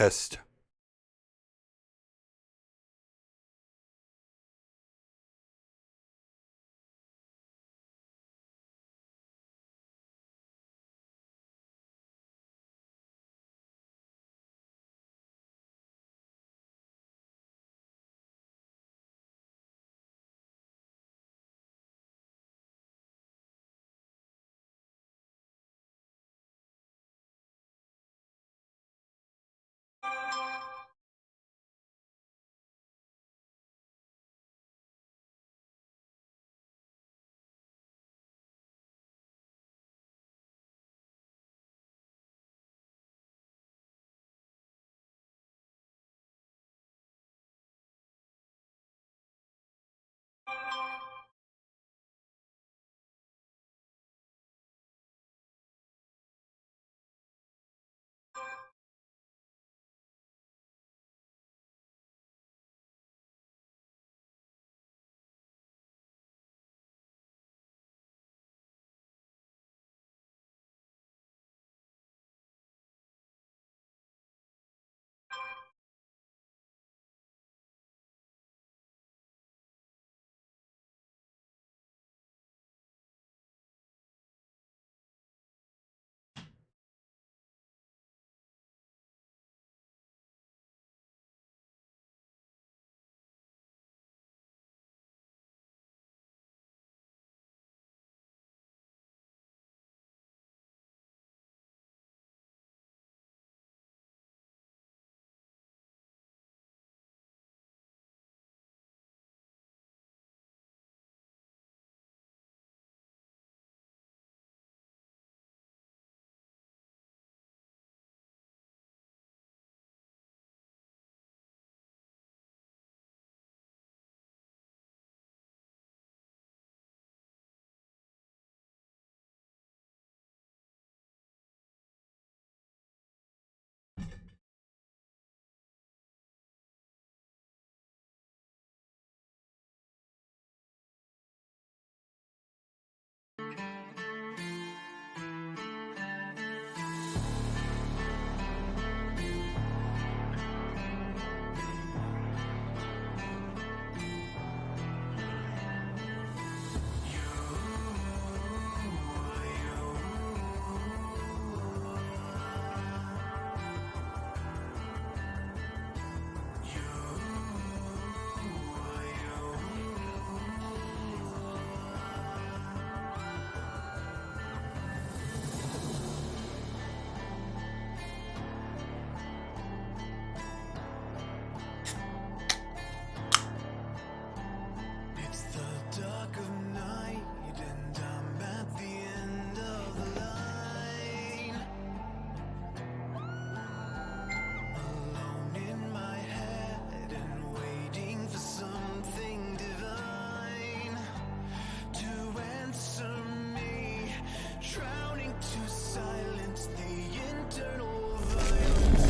Test. It's the dark of night and I'm at the end of the line, alone in my head and waiting for something divine to answer me, drowning to silence the internal violence.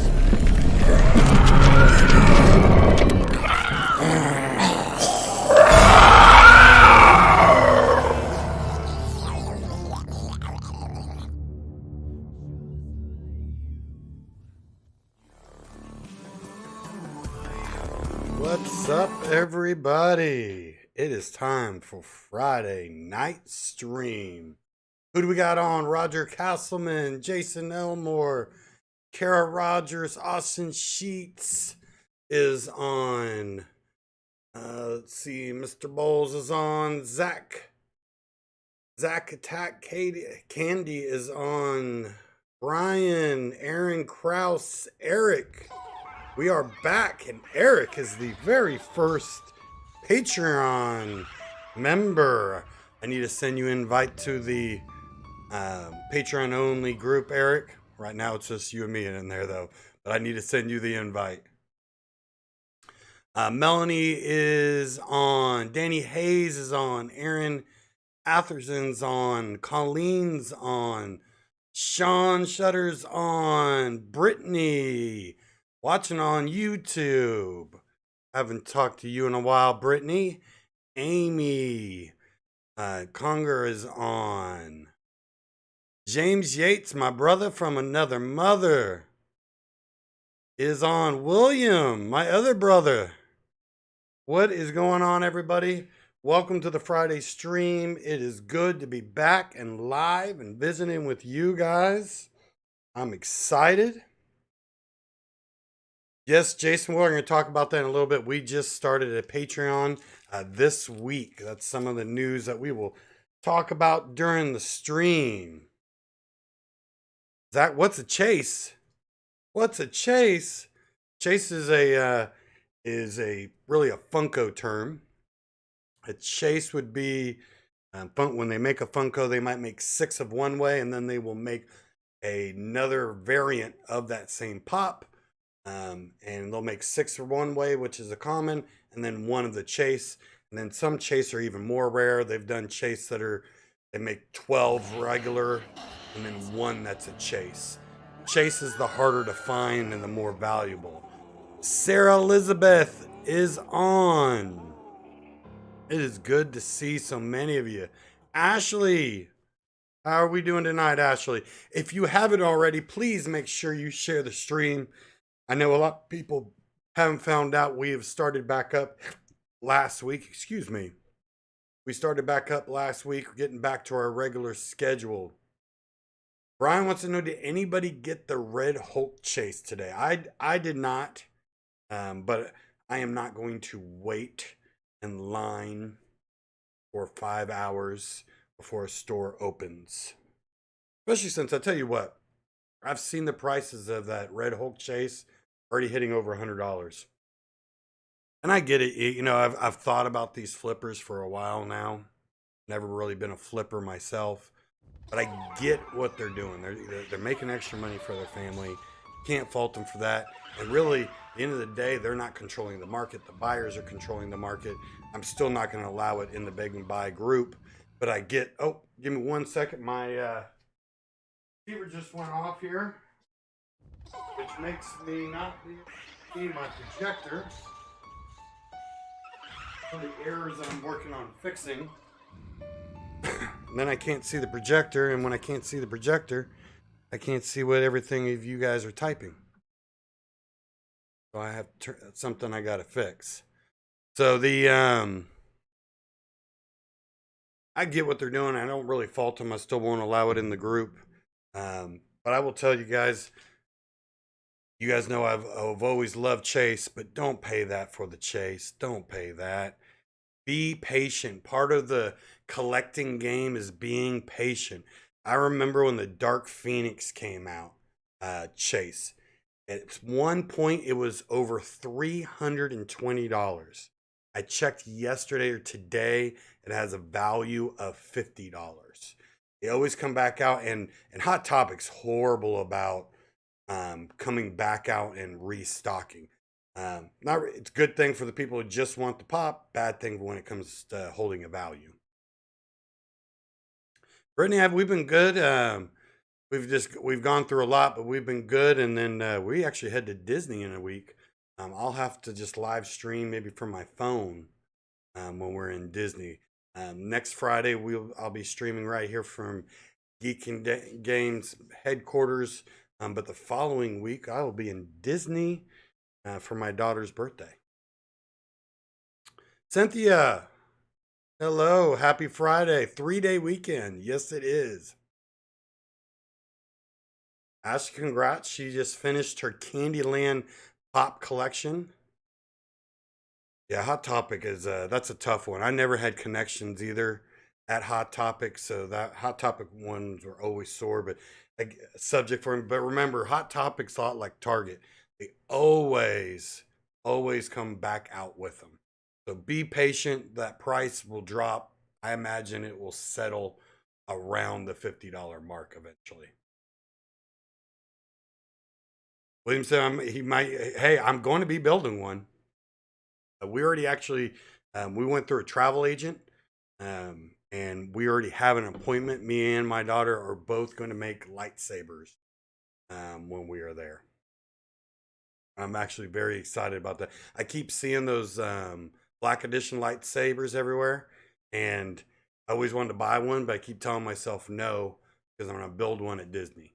What's up, everybody? It is time for Friday night stream. Who do we got on? Roger Castleman, Jason Elmore, Kara Rogers, Austin Sheets is on. Let's see, Mr. Bowles is on. Zach Attack Candy is on. Brian, Aaron Kraus, Eric. We are back, and Eric is the very first Patreon member. I need to send you an invite to the Patreon only group, Eric. Right now it's just you and me in there, though, but I need to send you the invite. Melanie is on. Danny Hayes is on. Aaron Atherson's on. Colleen's on. Sean Shutter's on. Brittany watching on YouTube. Haven't talked to you in a while, Brittany. Amy Conger is on. James Yates, my brother from another mother, is on. William, my other brother. What is going on, everybody? Welcome to the Friday stream. It is good to be back and live and visiting with you guys. I'm excited. Yes, Jason, we're going to talk about that in a little bit. We just started a Patreon this week. That's some of the news that we will talk about during the stream. Zach, what's a chase? What's a chase? Chase is a really a Funko term. A chase would be when they make a Funko, they might make 6 of one way, and then they will make another variant of that same pop. And they'll make 6 of one way, which is a common, and then 1 of the chase. And then some chase are even more rare. They've done chase they make 12 regular, and then 1 that's a chase. Chase is the harder to find and the more valuable. Sarah Elizabeth is on. It is good to see so many of you. Ashley, how are we doing tonight, Ashley? If you haven't already, please make sure you share the stream. I know a lot of people haven't found out we have started back up last week. Excuse me. We started back up last week. We're getting back to our regular schedule. Brian wants to know, did anybody get the Red Hulk chase today? I did not, but I am not going to wait in line for 5 hours before a store opens. Especially since, I tell you what, I've seen the prices of that Red Hulk chase already hitting over $100. And I get it. You know, I've thought about these flippers for a while now. Never really been a flipper myself. But I get what they're doing. They're making extra money for their family. Can't fault them for that. And really, at the end of the day, they're not controlling the market. The buyers are controlling the market. I'm still not going to allow it in the beg and buy group. But I get, oh, give me 1 second. My receiver just went off here, which makes me not be able to see my projector. One of the errors I'm working on fixing. And then I can't see the projector, and when I can't see the projector, I can't see what everything of you guys are typing. So I have something I got to fix. So I get what they're doing. I don't really fault them. I still won't allow it in the group. But I will tell you guys know I've always loved chase, but don't pay that for the chase. Don't pay that. Be patient. Part of the collecting game is being patient. I remember when the Dark Phoenix came out, chase. At one point, it was over $320. I checked yesterday or today, it has a value of $50. They always come back out, and Hot Topic's horrible about coming back out and restocking. It's a good thing for the people who just want the pop, bad thing when it comes to holding a value. Brittany, have we been good? We've gone through a lot, but we've been good. And then we actually head to Disney in a week. I'll have to just live stream maybe from my phone when we're in Disney. Next Friday I'll be streaming right here from Geek and Games headquarters. But the following week I will be in Disney for my daughter's birthday. Cynthia, hello, happy Friday, 3-day weekend. Yes, it is. Ash, congrats. She just finished her Candyland pop collection. Yeah, Hot Topic is that's a tough one. I never had connections either at Hot Topic, so that Hot Topic ones were always sore, but like, subject for him. But remember, Hot Topic's a lot like Target. They always come back out with them. So be patient. That price will drop. I imagine it will settle around the $50 mark eventually. William said he might. Hey, I'm going to be building one. We already actually we went through a travel agent, and we already have an appointment. Me and my daughter are both going to make lightsabers when we are there. I'm actually very excited about that. I keep seeing those Black Edition lightsabers everywhere, and I always wanted to buy one, but I keep telling myself no because I'm going to build one at Disney.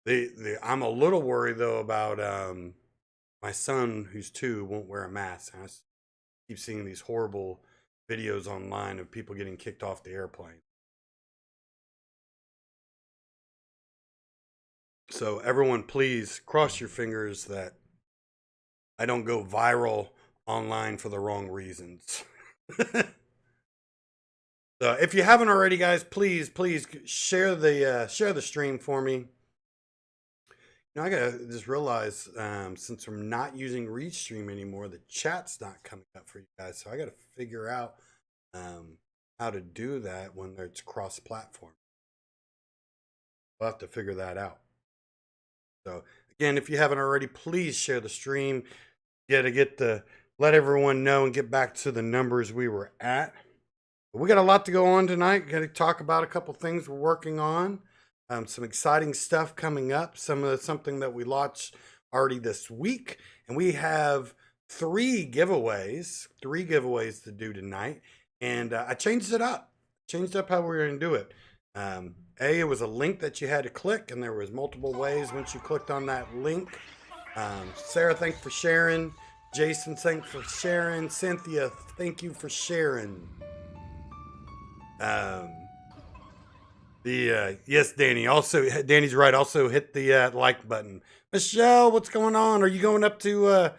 I'm a little worried though about my son who's 2 won't wear a mask. And keep seeing these horrible videos online of people getting kicked off the airplane. So everyone, please cross your fingers that I don't go viral online for the wrong reasons. So if you haven't already, guys, please share the stream for me. I gotta just realize since I'm not using Restream anymore, the chat's not coming up for you guys. So I gotta figure out how to do that when it's cross-platform. We'll have to figure that out. So again, if you haven't already, please share the stream. Let everyone know and get back to the numbers we were at. We got a lot to go on tonight. Got to talk about a couple things we're working on. Some exciting stuff coming up. Something that we launched already this week, and we have 3 giveaways to do tonight. And I changed it up. Changed up how we were going to do it. It was a link that you had to click, and there was multiple ways once you clicked on that link. Sarah, thanks for sharing. Jason, thanks for sharing. Cynthia, thank you for sharing. Yes, Danny. Also, Danny's right. Also, hit the like button. Michelle, what's going on? Are you going up to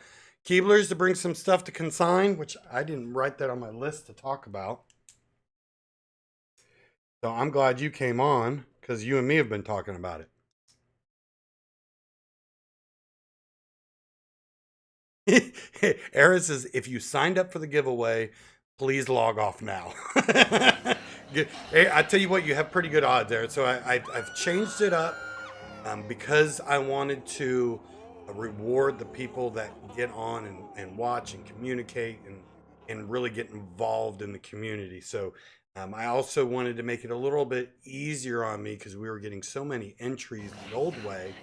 Keebler's to bring some stuff to consign? Which I didn't write that on my list to talk about. So I'm glad you came on because you and me have been talking about it. Erin says, if you signed up for the giveaway, please log off now. Hey, I tell you what, you have pretty good odds there. So I've changed it up because I wanted to reward the people that get on and watch and communicate and really get involved in the community. So I also wanted to make it a little bit easier on me because we were getting so many entries the old way.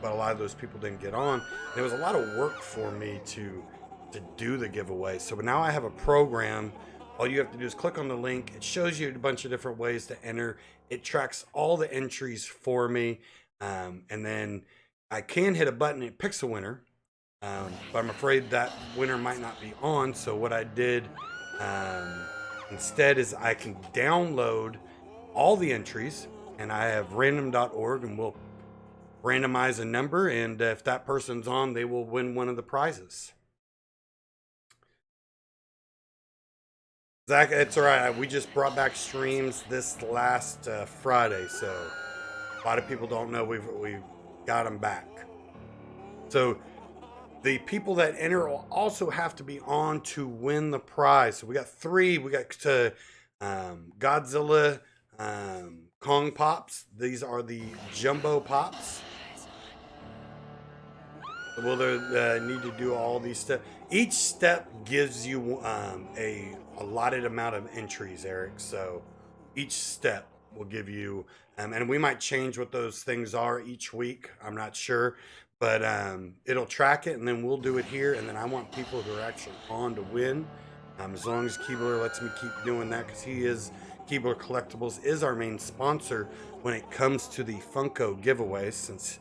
But a lot of those people didn't get on. And it was a lot of work for me to do the giveaway. So now I have a program. All you have to do is click on the link. It shows you a bunch of different ways to enter. It tracks all the entries for me. And then I can hit a button and it picks a winner. But I'm afraid that winner might not be on. So what I did instead is I can download all the entries, and I have random.org, and we'll randomize a number, and if that person's on, they will win one of the prizes. Zach, it's all right. We just brought back streams this last Friday, so a lot of people don't know we've got them back. So the people that enter will also have to be on to win the prize. So we got 3. We got Godzilla Kong Pops. These are the Jumbo Pops. Well, they need to do all these steps. Each step gives you a allotted amount of entries, Eric. So each step will give you, and we might change what those things are each week. I'm not sure, but it'll track it, and then we'll do it here. And then I want people who are actually on to win. As long as Keebler lets me keep doing that, because Keebler Collectibles is our main sponsor when it comes to the Funko giveaways, since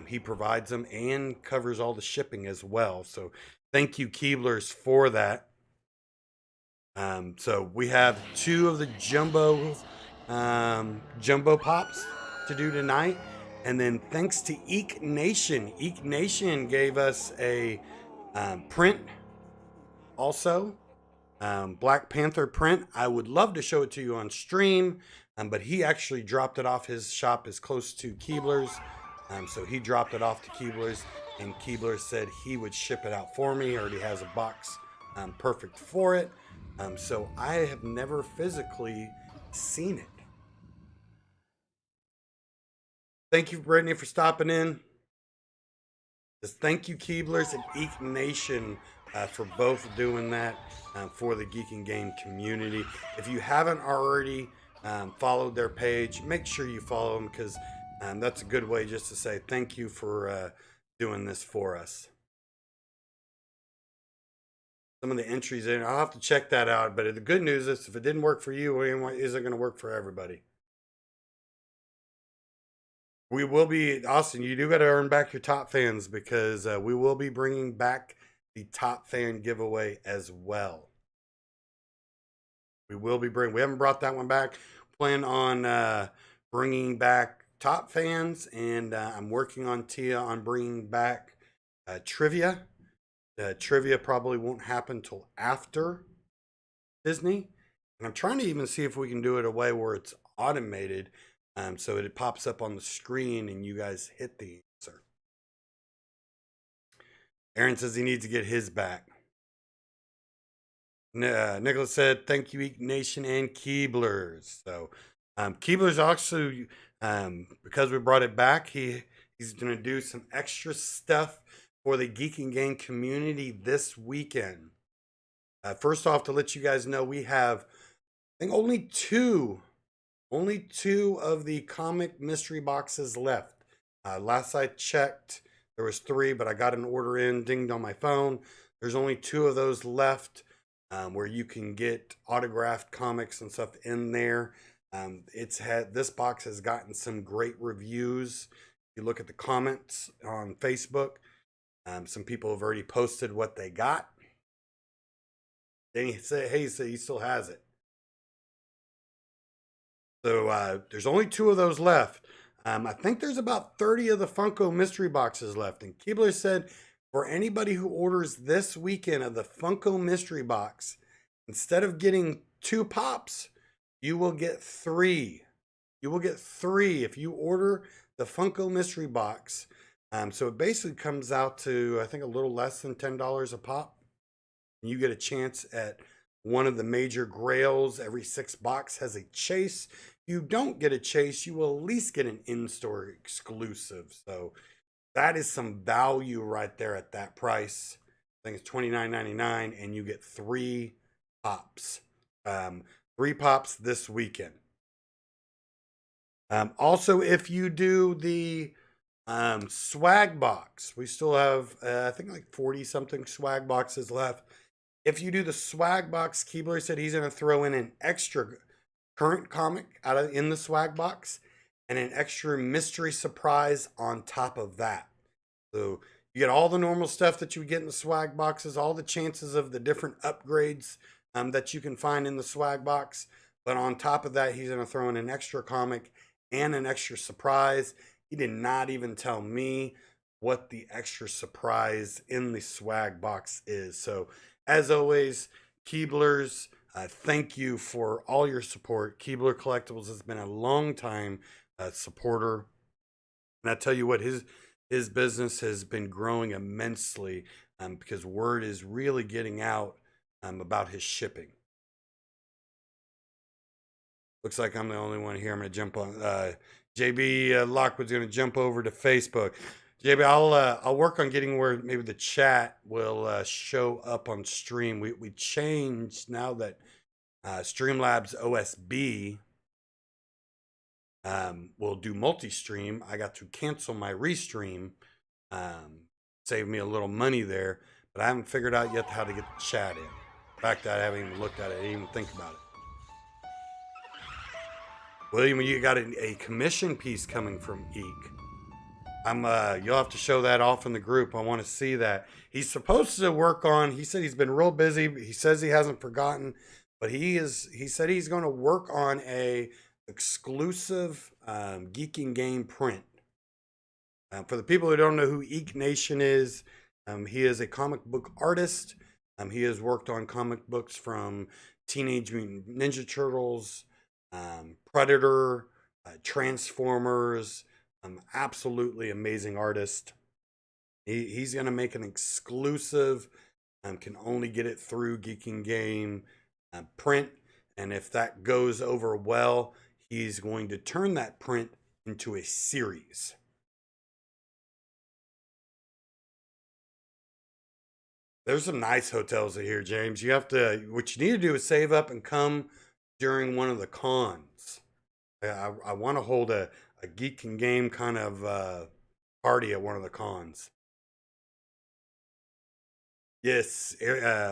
he provides them and covers all the shipping as well. So thank you, Keeblers, for that. So we have 2 of the jumbo pops to do tonight. And then thanks to Eek Nation. Eek Nation gave us a print also. Black Panther print. I would love to show it to you on stream, but he actually dropped it off. His shop is close to Keebler's. So he dropped it off to Keebler's, and Keebler said he would ship it out for me. He already has a box perfect for it. So I have never physically seen it. Thank you, Brittany, for stopping in. Just thank you, Keeblers and Eek Nation, for both doing that for the Geek and Game community. If you haven't already followed their page, make sure you follow them, because that's a good way just to say thank you for doing this for us. Some of the entries in, I'll have to check that out. But the good news is, if it didn't work for you, it isn't going to work for everybody. We will be, Austin, you do got to earn back your top fans because we will be bringing back the top fan giveaway as well. We haven't brought that one back. Plan on bringing back top fans, and I'm working on Tia on bringing back trivia. Trivia probably won't happen till after Disney. And I'm trying to even see if we can do it a way where it's automated, so it pops up on the screen and you guys hit the answer. Aaron says he needs to get his back. Nicholas said, thank you, Eek Nation and Keeblers. So Keeblers also, because we brought it back, he's going to do some extra stuff for the Geek and Game community this weekend. First off, to let you guys know, we have, I think, only two of the comic mystery boxes left. Last I checked, there was 3, but I got an order in, dinged on my phone. There's only 2 of those left, where you can get autographed comics and stuff in there. This box has gotten some great reviews. If you look at the comments on Facebook, some people have already posted what they got. Then he said, hey, he still has it. So there's only 2 of those left. I think there's about 30 of the Funko mystery boxes left. And Keebler said, for anybody who orders this weekend of the Funko mystery box, instead of getting 2 pops, you will get 3. You will get 3 if you order the Funko mystery box. So it basically comes out to, I think, a little less than $10 a pop. And you get a chance at one of the major grails. Every 6 box has a chase. If you don't get a chase, you will at least get an in-store exclusive. So that is some value right there at that price. I think it's $29.99, and you get 3 pops. 3 pops this weekend. Also, if you do the swag box, we still have, I think, like 40 something swag boxes left. If you do the swag box, Keebler said he's going to throw in an extra current comic in the swag box and an extra mystery surprise on top of that. So you get all the normal stuff that you would get in the swag boxes, all the chances of the different upgrades that you can find in the swag box. But on top of that, he's going to throw in an extra comic and an extra surprise. He did not even tell me what the extra surprise in the swag box is. So as always, Keeblers, thank you for all your support. Keebler Collectibles has been a long time supporter. And I tell you what, his business has been growing immensely because word is really getting out about his shipping. Looks like I'm the only one here. I'm going to jump on. JB Lockwood's going to jump over to Facebook. JB, I'll work on getting where maybe the chat will show up on stream. We changed now that Streamlabs OSB will do multi-stream. I got to cancel my restream. Save me a little money there, but I haven't figured out yet how to get the chat in. In fact, I haven't even looked at it. I didn't even think about it. William, you got a commission piece coming from Eek. You'll have to show that off in the group. I want to see that. He's supposed to work on, he said he's been real busy. He says he hasn't forgotten, but he said he's going to work on a exclusive Geek and Game print. For the people who don't know who Eek Nation is, he is a comic book artist. He has worked on comic books from Teenage Mutant Ninja Turtles, Predator, Transformers. Absolutely amazing artist. He's going to make an exclusive, can only get it through Geek and Game print. And if that goes over well, he's going to turn that print into a series. There's some nice hotels here, James. What you need to do is save up and come during one of the cons. I want to hold a Geek and Game kind of party at one of the cons. Yes,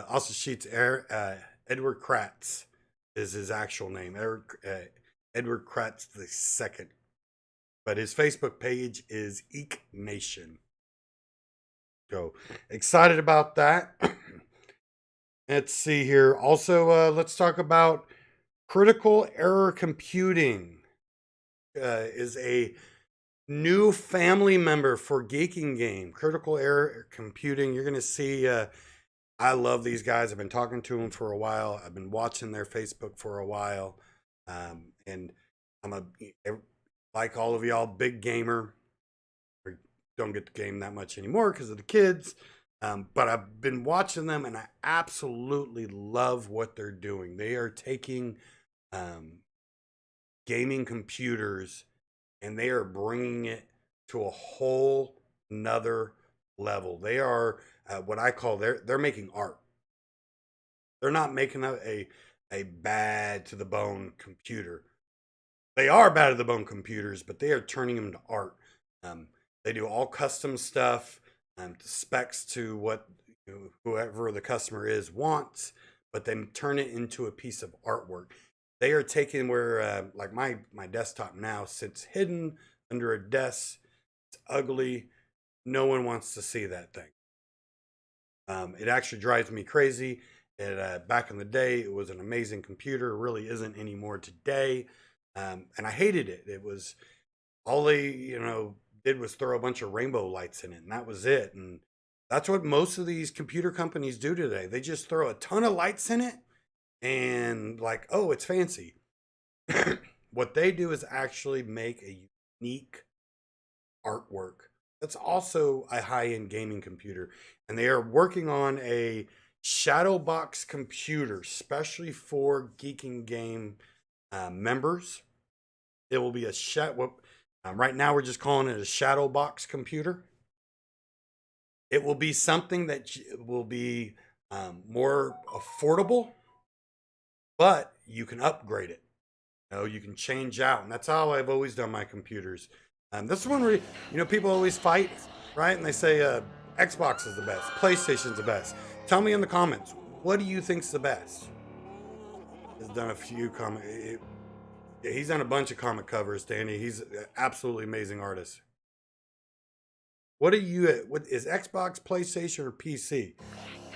also Sheets, Edward Kratz is his actual name. Edward Kratz II. but his Facebook page is Eek Nation. So excited about that. Let's see here. Also, let's talk about critical error computing. Is a new family member for Geeking Game. Critical error computing. You're gonna see. I love these guys. I've been talking to them for a while. I've been watching their Facebook for a while, and I'm like all of y'all, big gamer. I don't get to game that much anymore because of the kids. But I've been watching them, and I absolutely love what they're doing. They are taking gaming computers and they are bringing it to a whole nother level. They are what I call they're making art. They're not making a bad to the bone computer. They are bad to the bone computers, but they are turning them to art. They do all custom stuff, to specs to what whoever the customer is wants, but then turn it into a piece of artwork. They are taking where like my desktop now sits hidden under a desk. It's ugly. No one wants to see that thing. It actually drives me crazy. Back in the day, it was an amazing computer. It really isn't anymore today. And I hated it. It was all they, did was throw a bunch of rainbow lights in it, and that was it. And that's what most of these computer companies do today. They just throw a ton of lights in it and like, oh, it's fancy. What they do is actually make a unique artwork. That's also a high-end gaming computer, and they are working on a shadow box computer, especially for Geeking Game members. It will be a right now we're just calling it a shadow box computer. It will be something that will be more affordable, but you can upgrade it. You can change out, and that's how I've always done my computers. This one where people always fight, right? And they say Xbox is the best, PlayStation's the best. Tell me in the comments, what do you think's the best? He's done a few he's done a bunch of comic covers, Danny. He's an absolutely amazing artist. What is Xbox, PlayStation, or PC?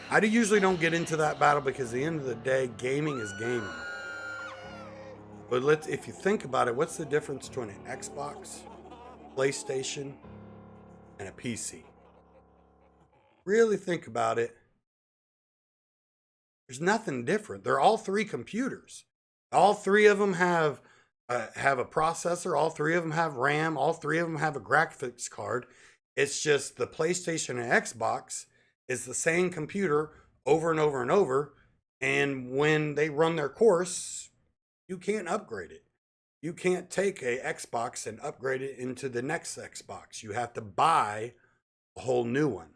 I usually don't get into that battle because at the end of the day, gaming is gaming. But if you think about it, what's the difference between an Xbox, PlayStation, and a PC? Really think about it. There's nothing different. They're all three computers. All three of them have a processor. All three of them have RAM. All three of them have a graphics card. It's just the PlayStation and Xbox is the same computer over and over and over. And when they run their course, you can't upgrade it. You can't take a Xbox and upgrade it into the next Xbox. You have to buy a whole new one.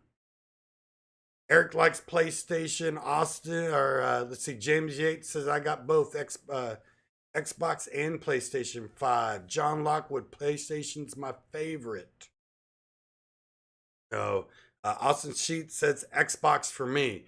Eric likes PlayStation. Austin, or let's see, James Yates says I got both Xbox and PlayStation 5. John Lockwood, PlayStation's my favorite. Oh, Austin Sheets says Xbox for me.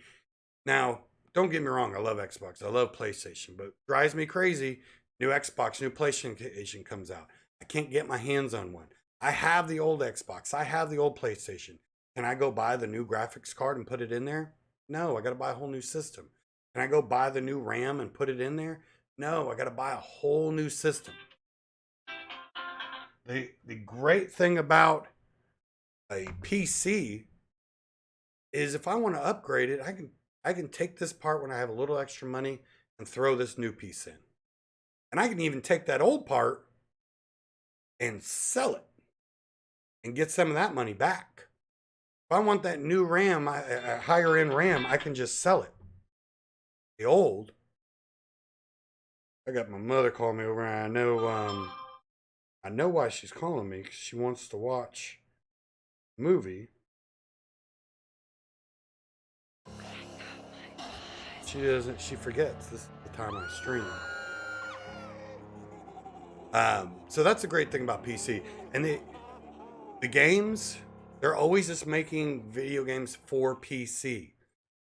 Now, don't get me wrong, I love Xbox. I love PlayStation, but it drives me crazy. New Xbox, new PlayStation comes out. I can't get my hands on one. I have the old Xbox. I have the old PlayStation. Can I go buy the new graphics card and put it in there? No, I got to buy a whole new system. Can I go buy the new RAM and put it in there? No, I got to buy a whole new system. The great thing about a PC is if I want to upgrade it, I can take this part when I have a little extra money and throw this new piece in. And I can even take that old part and sell it and get some of that money back. If I want that new RAM, a higher end RAM, I can just sell it. The old, I got my mother calling me over, and I know why she's calling me, because she wants to watch a movie. She forgets this is the time I stream. So that's the great thing about PC. And the games, they're always just making video games for PC.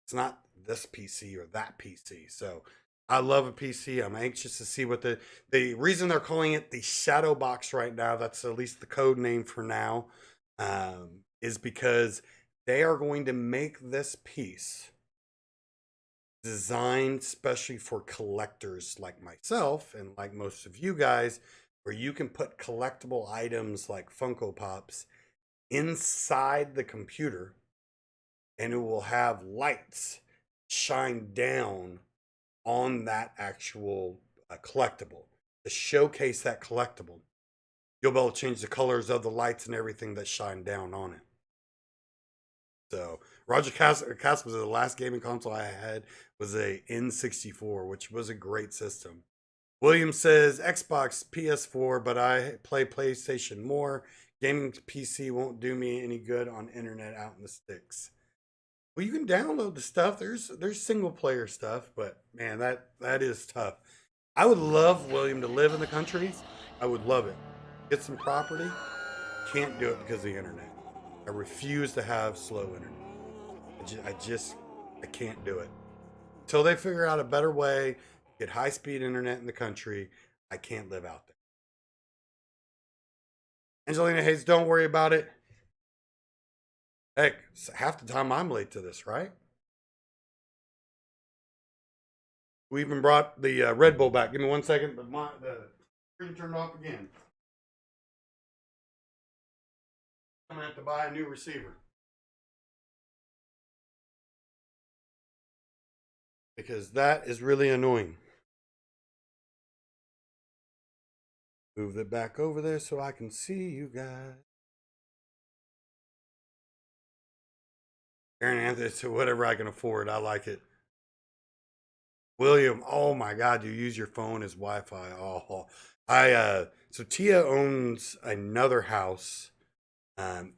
It's not this PC or that PC. So I love a PC. I'm anxious to see what the reason they're calling it the Shadow Box right now. That's at least the code name for now. Is because they are going to make this piece designed especially for collectors like myself and like most of you guys, where you can put collectible items like Funko Pops inside the computer and it will have lights shine down on that actual collectible to showcase that collectible. You'll be able to change the colors of the lights and everything that shine down on it. So Roger Castle was the last gaming console I had was a N64, which was a great system. William says Xbox, PS4, but I play PlayStation more. Gaming PC won't do me any good on internet out in the sticks. Well, you can download the stuff. There's single player stuff, but man, that is tough. I would love William to live in the country. I would love it. Get some property. Can't do it because of the internet. I refuse to have slow internet. I can't do it. Until they figure out a better way, get high speed internet in the country, I can't live out there. Angelina Hayes, don't worry about it. Heck, half the time I'm late to this, right? We even brought the Red Bull back. Give me 1 second. The screen turned off again. I'm gonna have to buy a new receiver because that is really annoying. Move it back over there so I can see you guys. Aaron Anthony said, whatever I can afford, I like it. William, oh my God, you use your phone as Wi-Fi. Oh, so Tia owns another house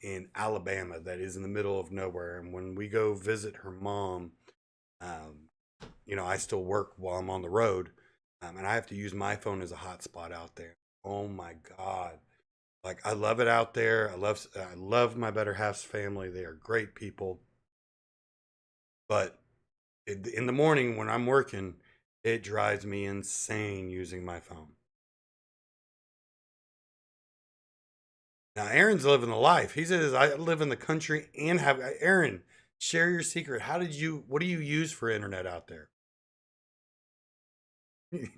in Alabama that is in the middle of nowhere. And when we go visit her mom, I still work while I'm on the road, and I have to use my phone as a hotspot out there. Oh my God. Like I love it out there. I love my better half's family. They are great people. But in the morning when I'm working, it drives me insane using my phone. Now Aaron's living the life. He says I live in the country and have Aaron, share your secret. What do you use for internet out there?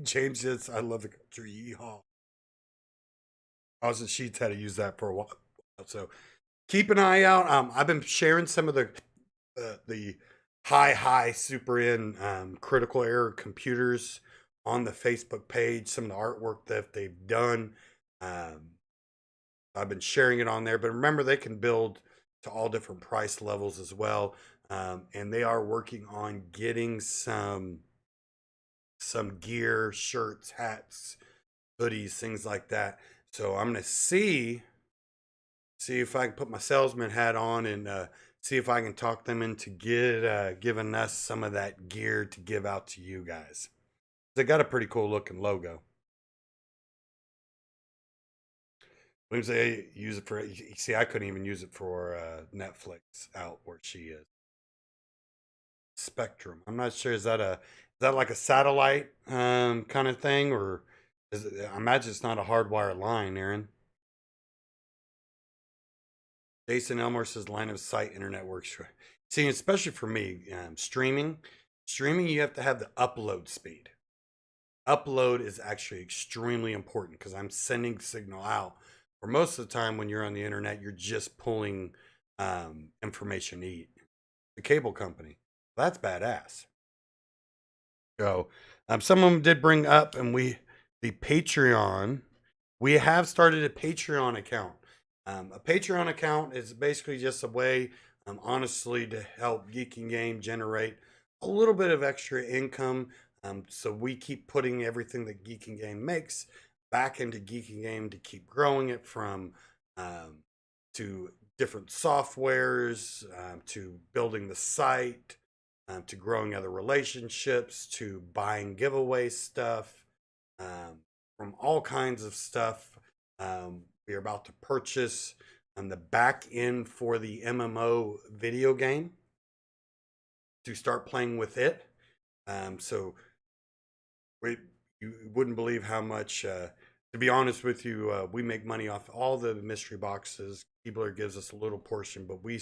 James says I love the country. Yeehaw. Austin Sheets had to use that for a while. So keep an eye out. I've been sharing some of the high super in critical error computers on the Facebook page. Some of the artwork that they've done. I've been sharing it on there, but remember they can build to all different price levels as well. And they are working on getting some gear, shirts, hats, hoodies, things like that. So I'm gonna see if I can put my salesman hat on and see if I can talk them into giving us some of that gear to give out to you guys. They got a pretty cool looking logo. William say use it for. You see, I couldn't even use it for Netflix out where she is. Spectrum. I'm not sure. Is that like a satellite kind of thing, or I imagine it's not a hardwired line, Aaron. Jason Elmore says line of sight internet works. See, especially for me, streaming, you have to have the upload speed. Upload is actually extremely important because I'm sending signal out. For most of the time, when you're on the internet, you're just pulling information to eat. The cable company, that's badass. So, some of them did bring up, and the Patreon, we have started a Patreon account. A Patreon account is basically just a way, honestly, to help Geek and Game generate a little bit of extra income. So we keep putting everything that Geek and Game makes back into Geek and Game to keep growing it from to different softwares, to building the site, to growing other relationships, to buying giveaway stuff, from all kinds of stuff. We are about to purchase on the back end for the MMO video game to start playing with it. So we, you wouldn't believe how much. To be honest with you, we make money off all the mystery boxes. Keebler gives us a little portion, but we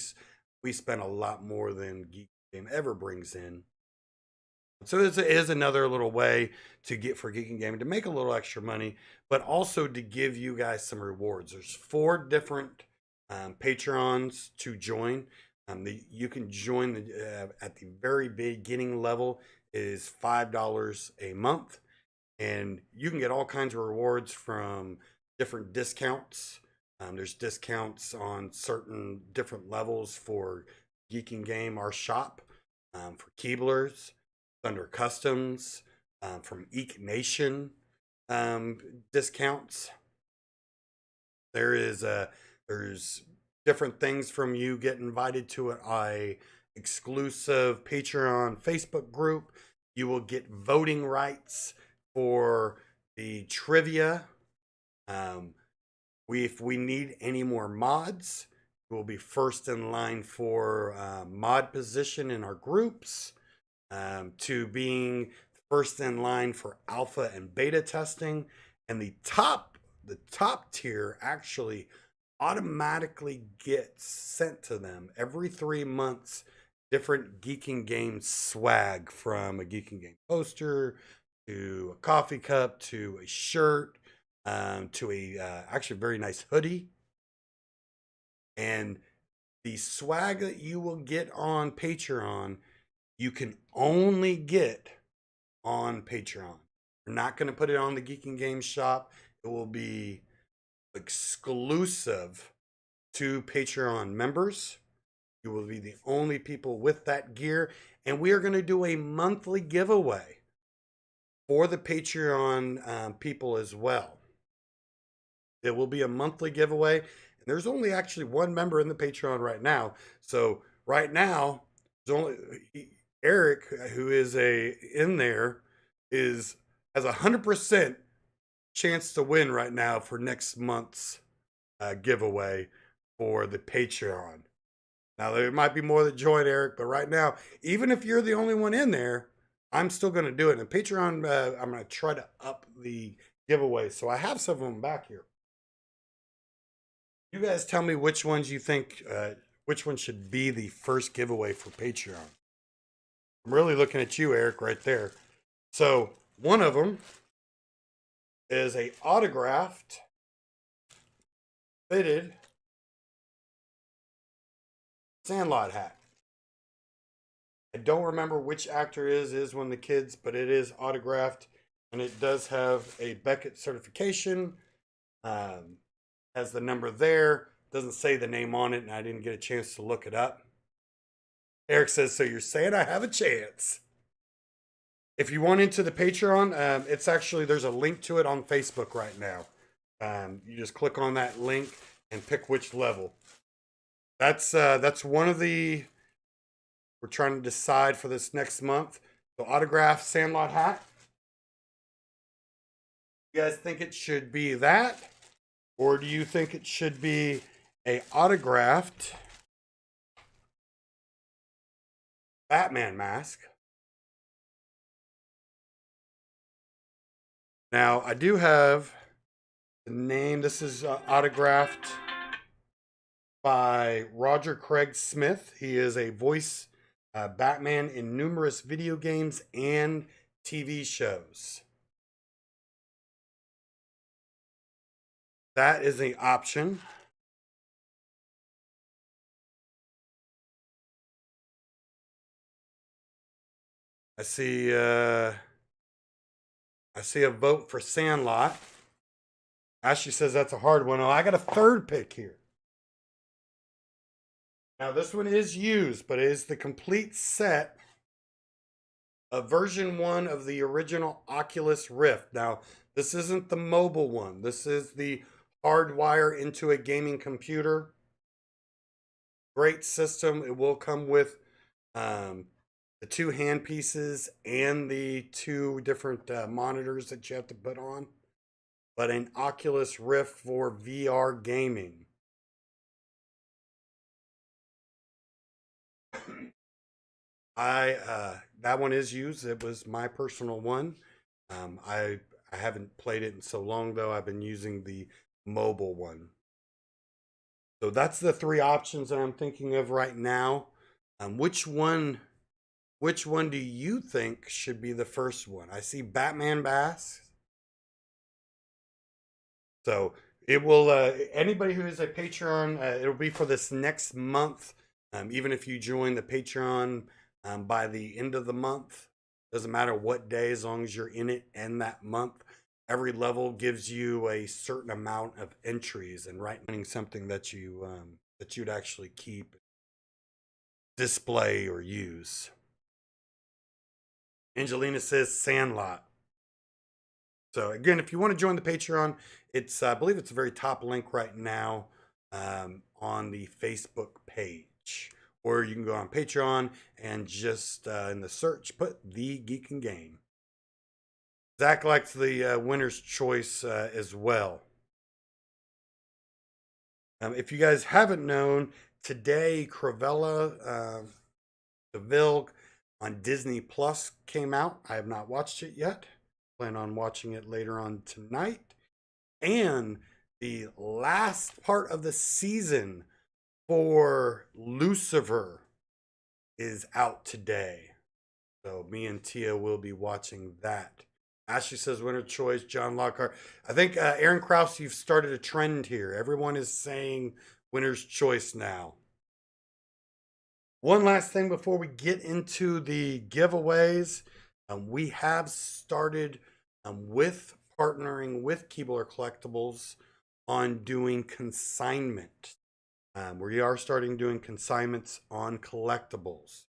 spend a lot more than Geek Game ever brings in. So this is another little way to get for Geek and Gaming to make a little extra money, but also to give you guys some rewards. There's 4 different Patreons to join. You can join at the very beginning level is $5 a month, and you can get all kinds of rewards from different discounts. There's discounts on certain different levels for Geek and Game, our shop, for Keeblers, Thunder Customs, from Eek Nation discounts. There's different things from you get invited to a exclusive Patreon Facebook group. You will get voting rights for the trivia. If we need any more mods, we'll be first in line for mod position in our groups, to being first in line for alpha and beta testing, and the top tier actually automatically gets sent to them every 3 months different Geek and Game swag, from a Geek and Game poster to a coffee cup to a shirt, to a actually very nice hoodie. And the swag that you will get on Patreon, you can only get on Patreon. We're not going to put it on the Geek and Game shop. It will be exclusive to Patreon members. You will be the only people with that gear. And we are going to do a monthly giveaway for the Patreon people as well. It will be a monthly giveaway. And there's only actually one member in the Patreon right now. So right now, there's only Eric, who is in there, has 100% chance to win right now for next month's giveaway for the Patreon. Now, there might be more that join Eric, but right now, even if you're the only one in there, I'm still going to do it. And Patreon, I'm going to try to up the giveaway. So I have some of them back here. You guys tell me which ones you think, which one should be the first giveaway for Patreon. I'm really looking at you, Eric, right there. So one of them is a autographed, fitted Sandlot hat. I don't remember which actor is one of the kids, but it is autographed, and it does have a Beckett certification. Has the number there. Doesn't say the name on it, and I didn't get a chance to look it up. Eric says, so you're saying I have a chance? If you want into the Patreon, it's actually, there's a link to it on Facebook right now. You just click on that link and pick which level. That's one of the, we're trying to decide for this next month. The autographed Sandlot hat. You guys think it should be that? Or do you think it should be a autographed Batman mask? Now, I do have the name. This is autographed by Roger Craig Smith. He is a voice Batman in numerous video games and TV shows. That is an option. I see a vote for Sandlot. Ashley says that's a hard one. Oh, I got a third pick here. Now this one is used, but it is the complete set of version 1 of the original Oculus Rift. Now, this isn't the mobile one. This is the hardwire into a gaming computer. Great system. It will come with the 2 hand pieces and the 2 different monitors that you have to put on. But an Oculus Rift for VR gaming. That one is used. It was my personal one. I haven't played it in so long though. I've been using the mobile one. So that's the three options that I'm thinking of right now. Which one? Which one do you think should be the first one? I see Batman Bass. So it will. Anybody who is a Patreon, it'll be for this next month. Even if you join the Patreon by the end of the month, doesn't matter what day, as long as you're in it and that month. Every level gives you a certain amount of entries, and writing something that you'd actually keep, display, or use. Angelina says Sandlot. So again, if you want to join the Patreon, it's I believe it's the very top link right now on the Facebook page, or you can go on Patreon and just in the search put the Geek and Game. Zach likes the winner's choice as well. If you guys haven't known, today Cruella de Vil on Disney Plus came out. I have not watched it yet. Plan on watching it later on tonight. And the last part of the season for Lucifer is out today. So me and Tia will be watching that. Ashley says winner choice, John Lockhart. I think Aaron Krause, you've started a trend here. Everyone is saying winner's choice now. One last thing before we get into the giveaways. We have started with partnering with Keebler Collectibles on doing consignment. We are starting doing consignments on collectibles.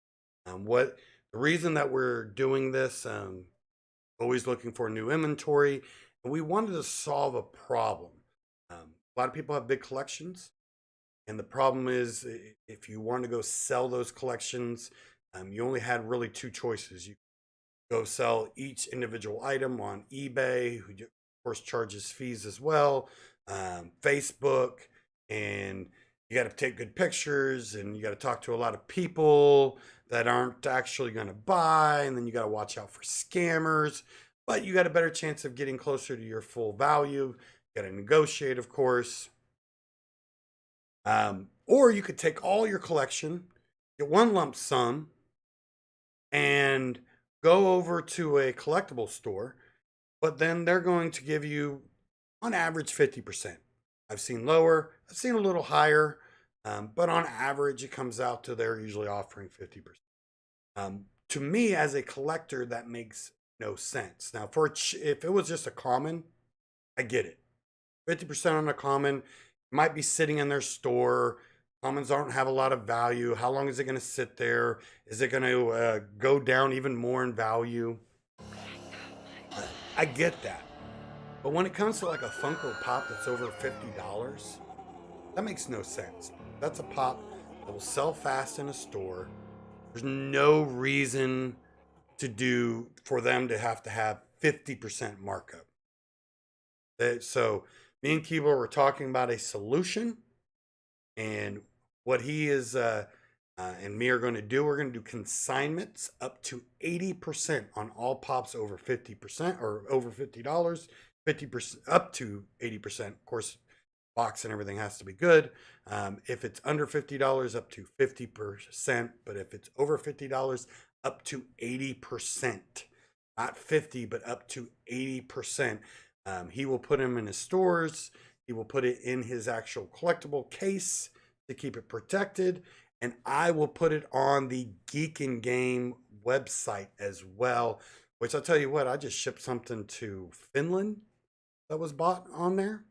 What the reason that we're doing this, always looking for new inventory, and we wanted to solve a problem. A lot of people have big collections, and the problem is if you want to go sell those collections, you only had really two choices. You go sell each individual item on eBay, who of course charges fees as well, Facebook, and you got to take good pictures, and you got to talk to a lot of people that aren't actually going to buy, and then you got to watch out for scammers. But you got a better chance of getting closer to your full value. You got to negotiate, of course. Or you could take all your collection, get one lump sum, and go over to a collectible store, but then they're going to give you, on average, 50%. I've seen lower, I've seen a little higher, but on average, it comes out to they're usually offering 50%. To me, as a collector, that makes no sense. Now, if it was just a common, I get it. 50% on a common might be sitting in their store. Commons don't have a lot of value. How long is it going to sit there? Is it going to go down even more in value? I get that. But when it comes to like a Funko Pop that's over $50, that makes no sense. That's a pop that will sell fast in a store. There's no reason for them to have 50% markup. So me and Keebler were talking about a solution, and what he is and me are going to do, we're going to do consignments up to 80% on all pops over 50% or over $50, 50% up to 80%. Of course, box and everything has to be good. If it's under $50, up to 50%, but if it's over $50, up to 80%. Not 50, but up to 80%. He will put them in his stores. He will put it in his actual collectible case to keep it protected. And I will put it on the Geek and Game website as well, which I'll tell you what, I just shipped something to Finland that was bought on there.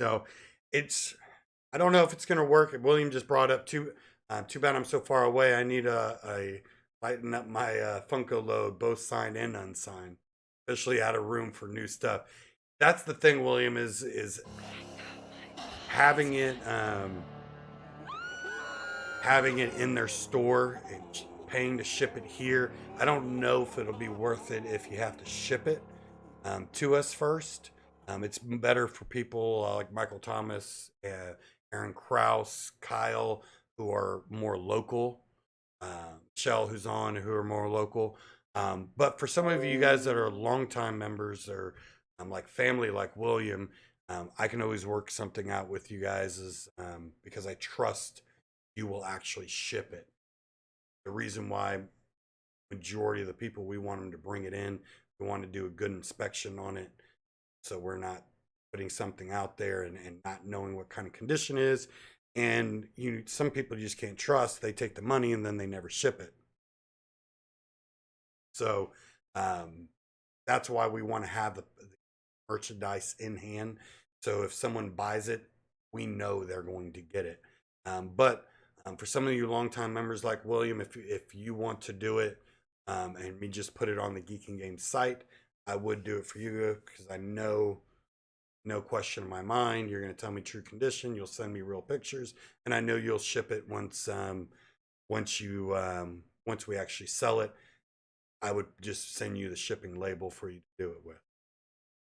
So I don't know if it's going to work. William just brought up too bad I'm so far away. I need a lighten up my Funko load, both signed and unsigned, especially out of room for new stuff. That's the thing, William, is having it in their store and paying to ship it here. I don't know if it'll be worth it if you have to ship it to us first. It's better for people like Michael Thomas, Aaron Krause, Kyle, who are more local, Shell, who's on, who are more local. But for some of you guys that are longtime members or like family, like William, I can always work something out with you guys because I trust you will actually ship it. The reason why majority of the people, we want them to bring it in, we want to do a good inspection on it, so we're not putting something out there and not knowing what kind of condition it is. And some people you just can't trust. They take the money and then they never ship it. So that's why we want to have the merchandise in hand. So if someone buys it, we know they're going to get it. But for some of you longtime members like William, if you want to do it and me just put it on the Geek and Game site, I would do it for you because I know, no question in my mind, you're going to tell me true condition. You'll send me real pictures, and I know you'll ship it once we actually sell it. I would just send you the shipping label for you to do it with,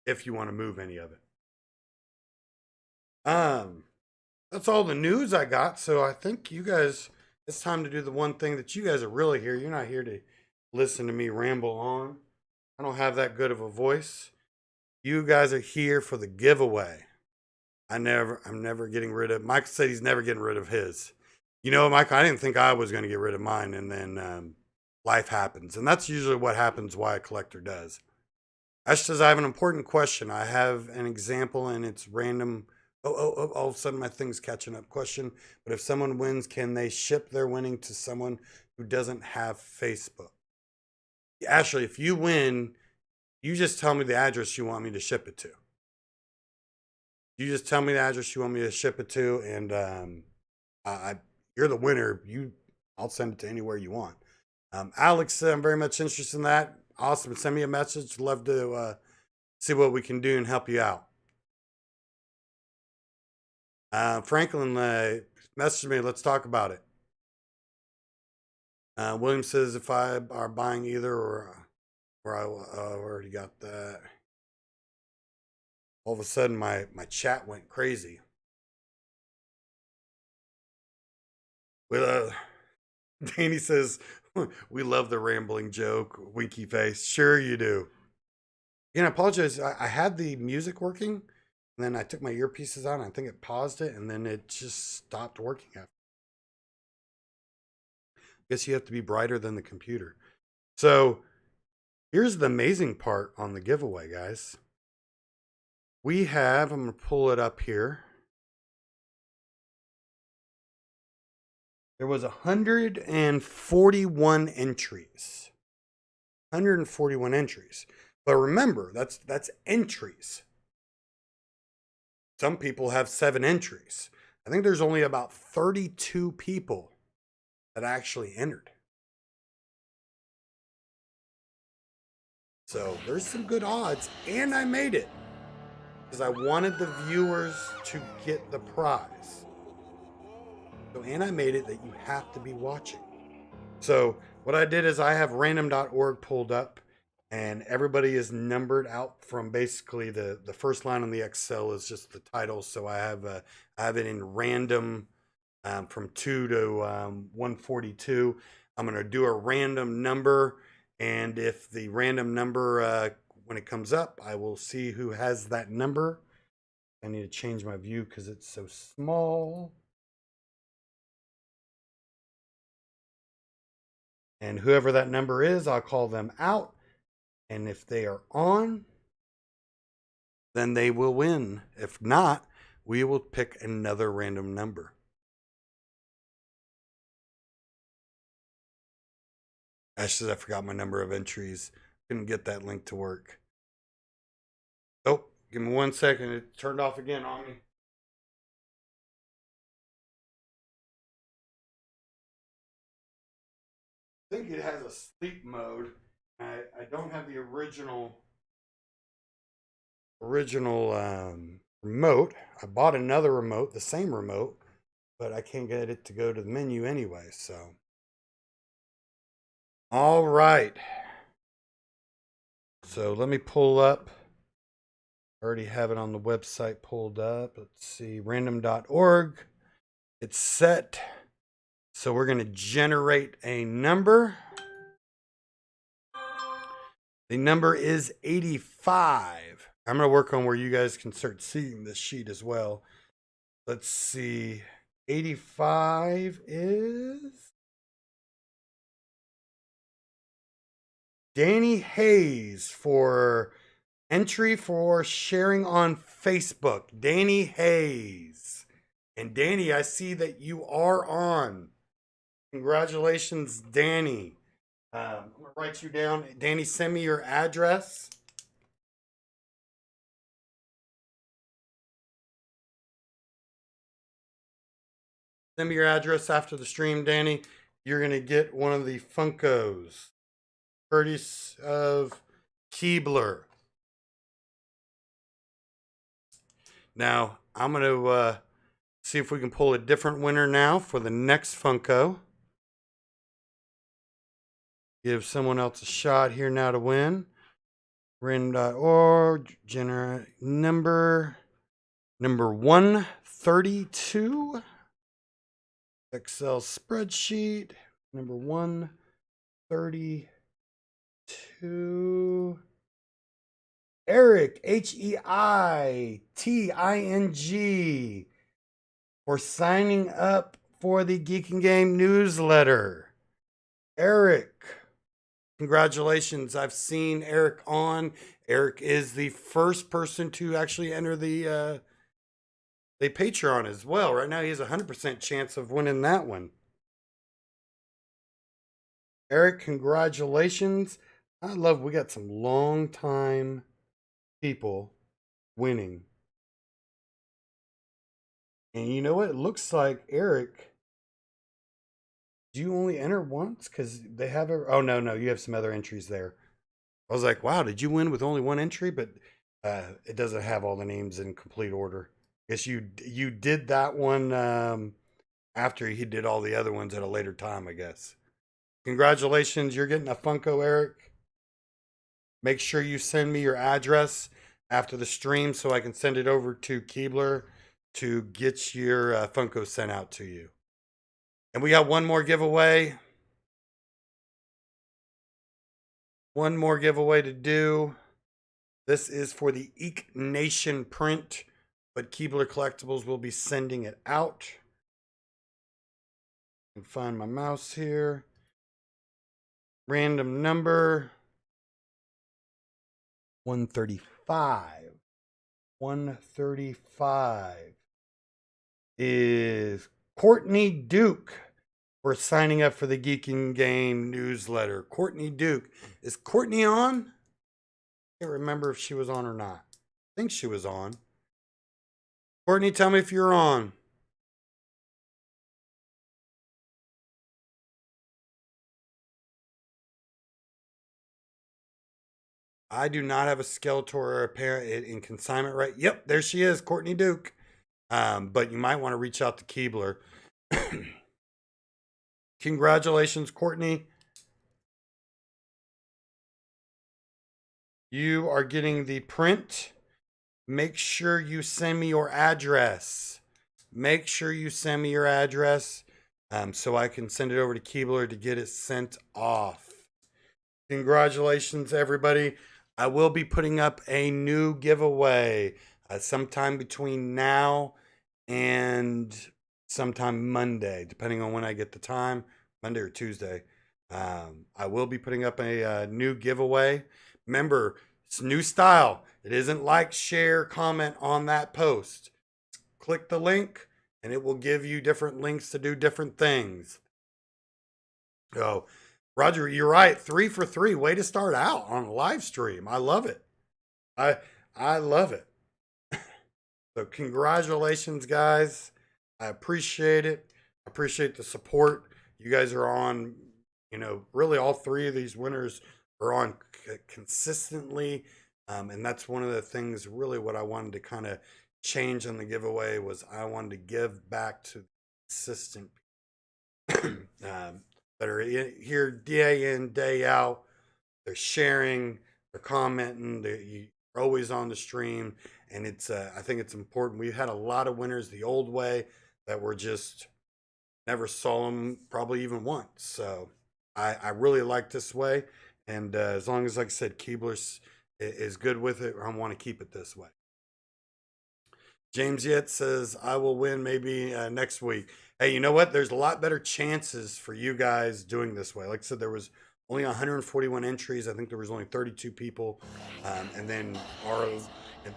if you want to move any of it. That's all the news I got. So I think you guys, it's time to do the one thing that you guys are really here. You're not here to listen to me ramble on. I don't have that good of a voice. You guys are here for the giveaway. I'm never getting rid of. Mike said he's never getting rid of his. You know, Mike, I didn't think I was going to get rid of mine, and then life happens, and that's usually what happens. Why a collector does. Ash says, I have an important question. I have an example, and it's random. Oh, all of a sudden my thing's catching up. Question, but if someone wins, can they ship their winning to someone who doesn't have Facebook? Ashley, if you win, you just tell me the address you want me to ship it to. You just tell me the address you want me to ship it to, and you're the winner. I'll send it to anywhere you want. Alex, I'm very much interested in that. Awesome. Send me a message. Love to see what we can do and help you out. Franklin messaged me. Let's talk about it. William says if I are buying either or I already got that. All of a sudden my chat went crazy. Danny says, we love the rambling joke. Winky face. Sure you do. Again, I apologize. I had the music working, and then I took my earpieces out, and I think it paused it, and then it just stopped working after. Guess you have to be brighter than the computer. So here's the amazing part on the giveaway, guys. We have, I'm going to pull it up here. There was 141 entries. 141 entries. But remember, that's entries. Some people have 7 entries. I think there's only about 32 people that actually entered. So there's some good odds, and I made it because I wanted the viewers to get the prize. So, and I made it that you have to be watching. So what I did is I have random.org pulled up, and everybody is numbered out from basically the first line on the Excel is just the title. So I have it in random from 2 to 142. I'm going to do a random number, and if the random number when it comes up, I will see who has that number. I need to change my view because it's so small. And whoever that number is, I'll call them out. And if they are on, then they will win. If not, we will pick another random number. Ash says I forgot my number of entries. Couldn't get that link to work. Oh, give me 1 second. It turned off again on me. I think it has a sleep mode. I don't have the original remote. I bought another remote, the same remote, but I can't get it to go to the menu anyway. So, all right. So let me pull up. I already have it on the website pulled up. Let's see, random.org. It's set. So we're going to generate a number. The number is 85. I'm going to work on where you guys can start seeing this sheet as well. Let's see. 85 is Danny Hayes for entry for sharing on Facebook. Danny Hayes. And Danny, I see that you are on. Congratulations, Danny. I'm going to write you down. Danny, send me your address. Send me your address after the stream, Danny. You're going to get one of the Funkos, courtesy of Keebler. Now, I'm going to see if we can pull a different winner now for the next Funko. Give someone else a shot here now to win. Random.org, generate number 132. Excel spreadsheet, number 132. Eric, Heiting, for signing up for the Geek and Game newsletter. Eric, congratulations. I've seen Eric on. Eric is the first person to actually enter the Patreon as well. Right now, he has a 100% chance of winning that one. Eric, congratulations. I love, we got some long time people winning. And you know what? It looks like, Eric, do you only enter once? Because they have a, oh, no, you have some other entries there. I was like, wow, did you win with only one entry? But it doesn't have all the names in complete order. Guess you did that one after he did all the other ones at a later time, I guess. Congratulations, you're getting a Funko, Eric. Make sure you send me your address after the stream so I can send it over to Keebler to get your Funko sent out to you. And we got one more giveaway. One more giveaway to do. This is for the Eek Nation print, but Keebler Collectibles will be sending it out. I can find my mouse here. Random number 135. 135 is Courtney Duke for signing up for the Geek and Game newsletter. Courtney Duke. Is Courtney on? I can't remember if she was on or not. I think she was on. Courtney, tell me if you're on. I do not have a Skeletor or a parent in consignment, right? Yep, there she is, Courtney Duke. But you might want to reach out to Keebler. Congratulations, Courtney. You are getting the print. Make sure you send me your address. Make sure you send me your address so I can send it over to Keebler to get it sent off. Congratulations, everybody. I will be putting up a new giveaway sometime between now and sometime Monday, depending on when I get the time, Monday or Tuesday. I will be putting up a new giveaway. Remember, it's new style. It isn't like, share, comment on that post. Click the link and it will give you different links to do different things. So, Roger, you're right. 3 for 3. Way to start out on a live stream. I love it. I love it. So congratulations, guys. I appreciate it. I appreciate the support. You guys are on, really all 3 of these winners are on consistently. And that's one of the things, really what I wanted to kind of change on the giveaway was I wanted to give back to consistent that are here day in, day out. They're sharing, they're commenting, you're always on the stream. And it's, I think it's important. We had a lot of winners the old way that were just never saw them probably even once. So I really like this way. And as long as, like I said, Keebler is good with it, I want to keep it this way. James Yet says, I will win maybe next week. Hey, you know what? There's a lot better chances for you guys doing this way. Like I said, there was only 141 entries. I think there was only 32 people. And then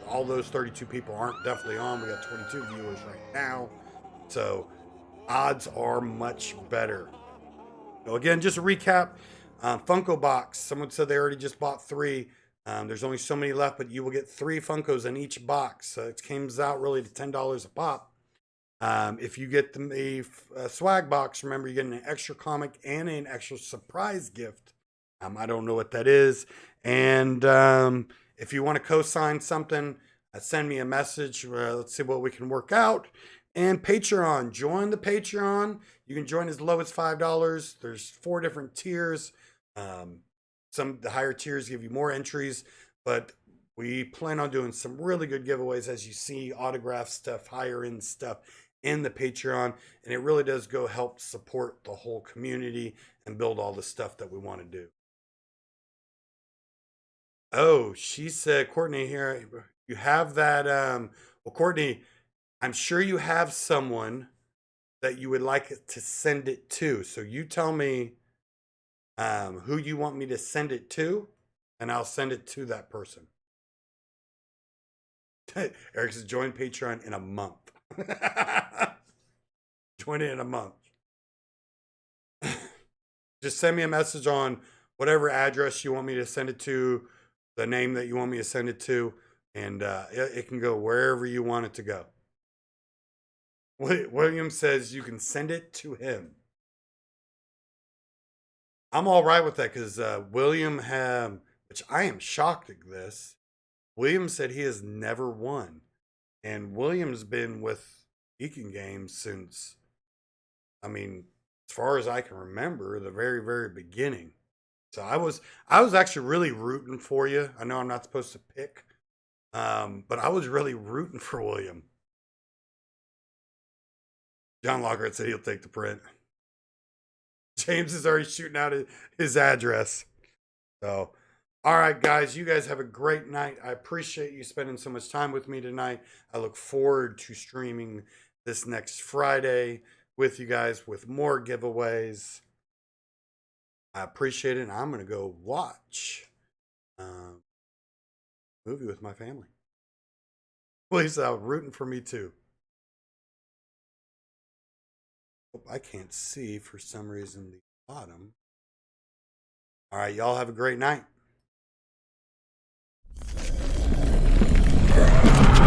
all those 32 people aren't definitely on. We got 22 viewers right now. So odds are much better. So again, just a recap. Funko Box. Someone said they already just bought 3. There's only so many left, but you will get 3 Funkos in each box. It comes out really to $10 a pop. If you get the swag box, remember you get an extra comic and an extra surprise gift. I don't know what that is. And if you want to co-sign something, send me a message. Let's see what we can work out. And Patreon, join the Patreon. You can join as low as $5. There's 4 different tiers. The higher tiers give you more entries, but we plan on doing some really good giveaways, as you see, autograph stuff, higher end stuff in the Patreon, and it really does go help support the whole community and build all the stuff that we want to do. Oh, she said, Courtney, here, you have that. Well, Courtney, I'm sure you have someone that you would like to send it to. So you tell me who you want me to send it to, and I'll send it to that person. Eric says, join Patreon in a month. Join it in a month. Just send me a message on whatever address you want me to send it to, the name that you want me to send it to, and it can go wherever you want it to go. William says you can send it to him. I'm all right with that because William had, which I am shocked at this. William said he has never won, and William's been with Geeking Games since, I mean, as far as I can remember, the very, very beginning. So I was actually really rooting for you. I know I'm not supposed to pick, but I was really rooting for William. John Lockhart said he'll take the print. James is already shooting out his address. So, all right, guys, you guys have a great night. I appreciate you spending so much time with me tonight. I look forward to streaming this next Friday with you guys with more giveaways. I appreciate it. And I'm going to go watch a movie with my family. Please, rooting for me too. I can't see for some reason the bottom. All right, y'all have a great night.